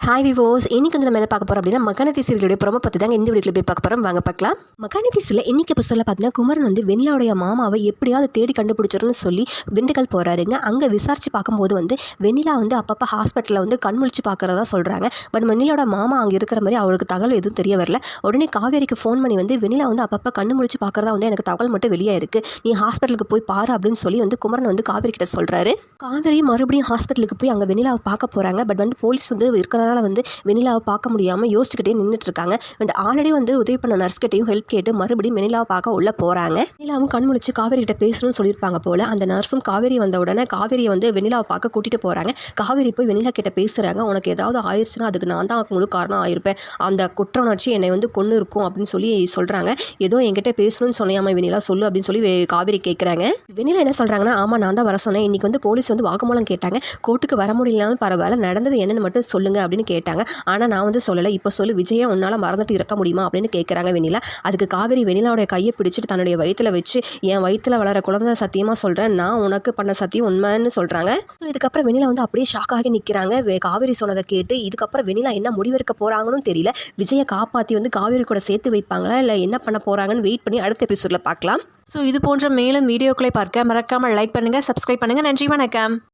Hi விவோஸ், இன்றைக்கி வந்து நம்ம என்ன பார்க்க போகிறோம் அப்படின்னா மகாநதி சீரியலுடைய ப்ரோமோ பற்றி தாங்க இந்த வீடியோவில் போய் பார்க்க போகிறோம். வாங்க பார்க்கலாம். மகாநதி சீரியல் இன்றைக்கி எபிசோடில் பார்த்தீங்கன்னா குமரன் வந்து வெண்ணிலாவுடைய மாமாவை எப்படியாவது தேடி கண்டுபிடிச்சிடணும்னு சொல்லி திண்டுக்கல் போகிறாருங்க. அங்கே விசாரித்து பார்க்கும்போது வந்து வெண்ணிலா வந்து அப்பப்போ ஹாஸ்பிட்டலில் வந்து கண்முழிச்சு பார்க்குறதா சொல்கிறாங்க. பட் வெண்ணிலாவோட மாமா அங்கே இருக்கிற மாதிரி அவருக்கு தகவல் எதுவும் தெரிய வரல. உடனே காவேரிக்கு ஃபோன் பண்ணி வந்து வெண்ணிலா வந்து அப்பப்போ கண்ணு முழிச்சு பார்க்குறதா வந்து எனக்கு தகவல் மட்டும் வெளியே இருக்குது, நீ ஹாஸ்பிட்டலுக்கு போய் பாரு அப்படின்னு சொல்லி வந்து குமரன் வந்து காவேரி கிட்ட சொல்கிறாரு. காவேரி மறுபடியும் ஹாஸ்பிட்டலுக்கு போய் அங்கே வெண்ணிலாவை பார்க்க போகிறாங்க. பட் வந்து போலீஸ் வந்து இருக்கிறதுனால வந்து வெண்ணிலாவை பார்க்க முடியாமல் யோசிச்சுக்கிட்டே நின்றுட்டு இருக்காங்க. அண்ட் ஆல்ரெடி வந்து உதவி பண்ண நர்ஸ்கிட்டையும் ஹெல்ப் கேட்டு மறுபடியும் வெண்ணிலாவை பார்க்க உள்ள போகிறாங்க. வெண்ணிலாவும் கண் முழிச்சு காவேரி கிட்ட பேசணும்னு சொல்லியிருப்பாங்க போல. அந்த நர்ஸும் காவேரி வந்த உடனே காவேரியை வந்து வெண்ணிலாவை பார்க்க கூட்டிகிட்டு போகிறாங்க. காவேரி போய் வெண்ணிலா கிட்ட பேசுகிறாங்க. உனக்கு ஏதாவது ஆயிடுச்சுன்னா அதுக்கு நான் தான் முழு காரணம் ஆயிருப்பேன், அந்த குற்ற உணர்ச்சி என்னை வந்து கொண்டு இருக்கும் அப்படின்னு சொல்லி சொல்கிறாங்க. ஏதோ என்கிட்ட பேசணும்னு சொன்னையாமா வெண்ணிலா, சொல்லு அப்படின்னு சொல்லி காவேரி கேட்குறாங்க. வெண்ணிலா என்ன சொல்கிறாங்கன்னா, ஆமாம் நான் தான் வர சொன்னேன், இன்றைக்கி வந்து போலீஸ் வந்து வாக்குமூலம் கேட்டாங்க, கோர்ட்டுக்கு வர முடியலனாலும் பரவாயில்ல, நடந்தது என்னன்னு மட்டும் சொல்லுங்க அப்படின்னு கேட்டாங்க. ஆனால் நான் வந்து சொல்லலை, இப்போ சொல்லு விஜயை உன்னால் மறந்துட்டு இருக்க முடியுமா அப்படின்னு கேட்குறாங்க வெண்ணிலா. அதுக்கு காவேரி வெண்ணிலாவுடைய கையை பிடிச்சிட்டு தன்னுடைய வயிற்றில் வச்சு, என் வயிற்றில் வளர குழந்தை சத்தியமாக சொல்கிறேன், நான் உனக்கு பண்ண சத்தியம் உண்மைன்னு சொல்கிறாங்க. இதுக்கப்புறம் வெண்ணிலா வந்து அப்படியே ஷாக் ஆகி நிற்கிறாங்க. காவேரி சொன்னதை கேட்டு. இதுக்கப்புறம் வெண்ணிலா என்ன முடிவெடுக்க போகிறாங்கன்னு தெரியல. விஜயை காப்பாற்றி வந்து காவேரி கூட சேர்த்து வைப்பாங்களா இல்லை என்ன பண்ண போகிறாங்கன்னு வெயிட் பண்ணி அடுத்த எபிசோடில் பார்க்கலாம். ஸோ இது போன்ற மேலும் வீடியோக்களை பார்க்க மறக்காமல் லைக் பண்ணுங்கள், சப்ஸ்கிரைப் பண்ணுங்கள். நன்றி, வணக்கம்.